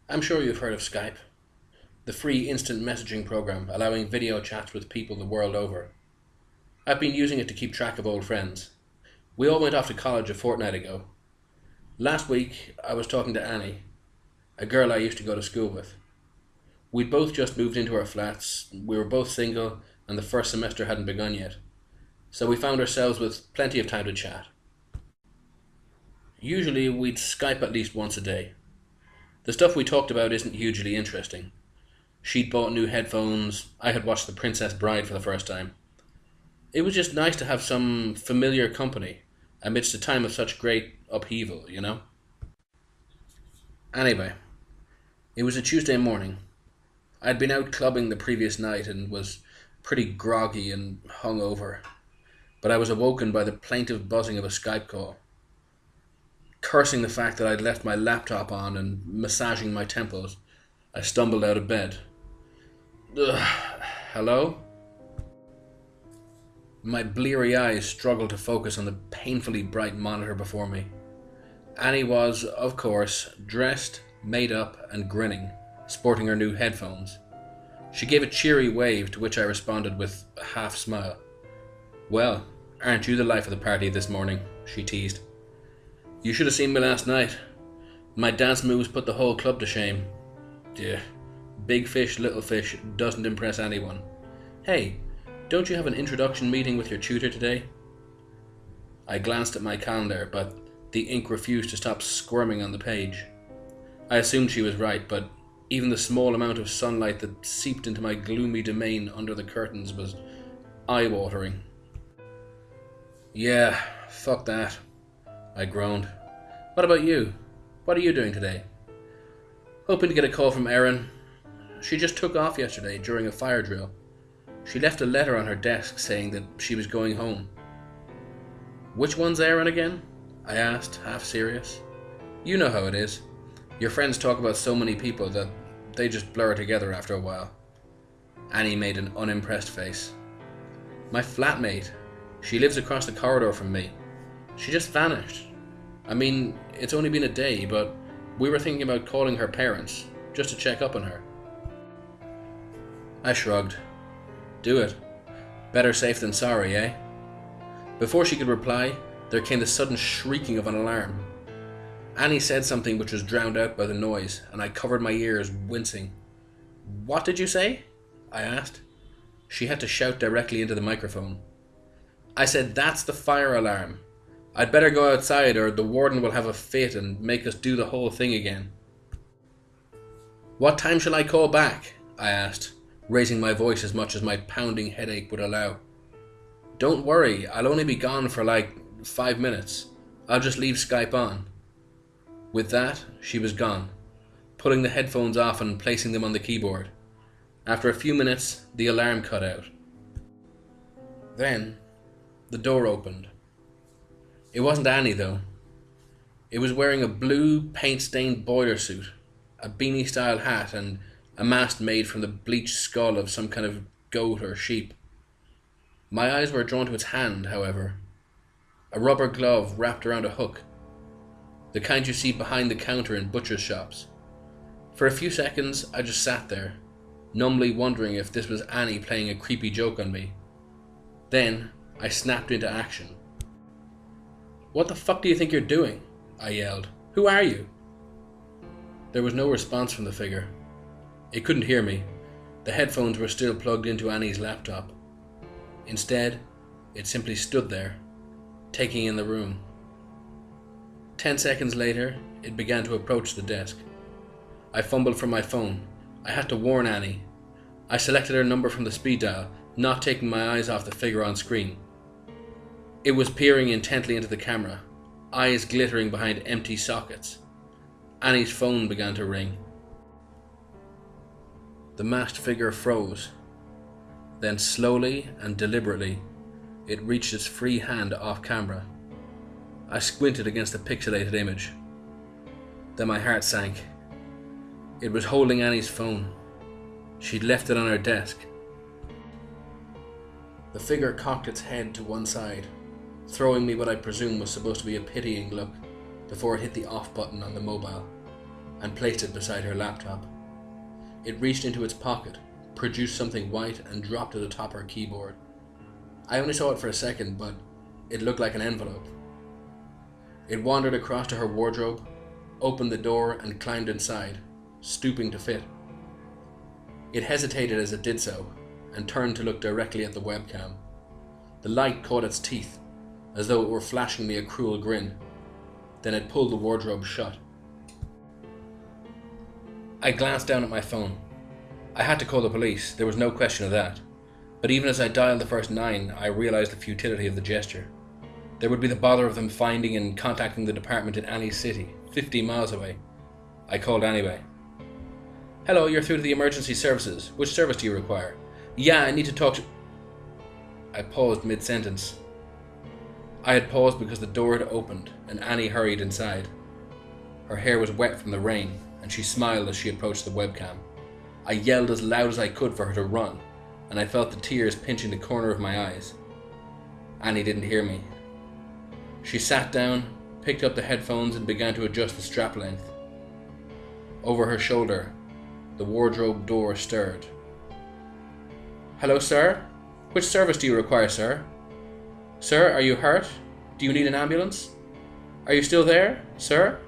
I'm sure you've heard of Skype, the free instant messaging program allowing video chats with people the world over. I've been using it to keep track of old friends. We all went off to college a fortnight ago. Last week, I was talking to Annie, a girl I used to go to school with. We'd both just moved into our flats, we were both single, and the first semester hadn't begun yet. So we found ourselves with plenty of time to chat. Usually, we'd Skype at least once a day. The stuff we talked about isn't hugely interesting. She'd bought new headphones, I had watched The Princess Bride for the first time. It was just nice to have some familiar company amidst a time of such great upheaval, you know? Anyway, it was a Tuesday morning. I'd been out clubbing the previous night and was pretty groggy and hungover, but I was awoken by the plaintive buzzing of a Skype call. Cursing the fact that I'd left my laptop on and massaging my temples, I stumbled out of bed. Ugh. Hello? My bleary eyes struggled to focus on the painfully bright monitor before me. Annie was, of course, dressed, made up, and grinning, sporting her new headphones. She gave a cheery wave, to which I responded with a half smile. "Well, aren't you the life of the party this morning?" she teased. "You should have seen me last night. My dance moves put the whole club to shame. Yeah, big fish, little fish doesn't impress anyone. Hey, don't you have an introduction meeting with your tutor today?" I glanced at my calendar, but the ink refused to stop squirming on the page. I assumed she was right, but even the small amount of sunlight that seeped into my gloomy domain under the curtains was eye-watering. "Yeah, fuck that," I groaned. "What about you? What are you doing today?" "Hoping to get a call from Erin. She just took off yesterday during a fire drill. She left a letter on her desk saying that she was going home." "Which one's Erin again?" I asked, half serious. "You know how it is. Your friends talk about so many people that they just blur together after a while." Annie made an unimpressed face. "My flatmate. She lives across the corridor from me. She just vanished. I mean, it's only been a day, but we were thinking about calling her parents, just to check up on her." I shrugged. "Do it. Better safe than sorry, eh?" Before she could reply, there came the sudden shrieking of an alarm. Annie said something which was drowned out by the noise, and I covered my ears, wincing. "What did you say?" I asked. She had to shout directly into the microphone. "I said that's the fire alarm. I'd better go outside or the warden will have a fit and make us do the whole thing again." "What time shall I call back?" I asked, raising my voice as much as my pounding headache would allow. "Don't worry, I'll only be gone for like 5 minutes. I'll just leave Skype on." With that, she was gone, pulling the headphones off and placing them on the keyboard. After a few minutes, the alarm cut out. Then, the door opened. It wasn't Annie, though. It was wearing a blue, paint-stained boiler suit, a beanie-style hat, and a mask made from the bleached skull of some kind of goat or sheep. My eyes were drawn to its hand, however. A rubber glove wrapped around a hook, the kind you see behind the counter in butcher's shops. For a few seconds, I just sat there, numbly wondering if this was Annie playing a creepy joke on me. Then, I snapped into action. "What the fuck do you think you're doing?" I yelled. "Who are you?" There was no response from the figure. It couldn't hear me. The headphones were still plugged into Annie's laptop. Instead, it simply stood there, taking in the room. 10 seconds later, it began to approach the desk. I fumbled for my phone. I had to warn Annie. I selected her number from the speed dial, not taking my eyes off the figure on screen. It was peering intently into the camera, eyes glittering behind empty sockets. Annie's phone began to ring. The masked figure froze. Then slowly and deliberately, it reached its free hand off camera. I squinted against the pixelated image. Then my heart sank. It was holding Annie's phone. She'd left it on her desk. The figure cocked its head to one side, throwing me what I presume was supposed to be a pitying look, before it hit the off button on the mobile. and placed it beside her laptop. It reached into its pocket, produced something white, and dropped it atop her keyboard. I only saw it for a second, but it looked like an envelope. It wandered across to her wardrobe, opened the door, and climbed inside, stooping to fit. It hesitated as it did so, and turned to look directly at the webcam. The light caught its teeth, as though it were flashing me a cruel grin. Then it pulled the wardrobe shut. I glanced down at my phone. I had to call the police, there was no question of that. But even as I dialed the first 9, I realized the futility of the gesture. There would be the bother of them finding and contacting the department in any city, 50 miles away. I called anyway. Hello, you're through to the emergency services. Which service do you require? Yeah, I need to talk to... I paused mid-sentence. I had paused because the door had opened and Annie hurried inside. Her hair was wet from the rain and she smiled as she approached the webcam. I yelled as loud as I could for her to run, and I felt the tears pinching the corner of my eyes. Annie didn't hear me. She sat down, picked up the headphones and began to adjust the strap length. Over her shoulder, the wardrobe door stirred. Hello, sir? Which service do you require, sir? Sir, are you hurt? Do you need an ambulance? Are you still there, sir?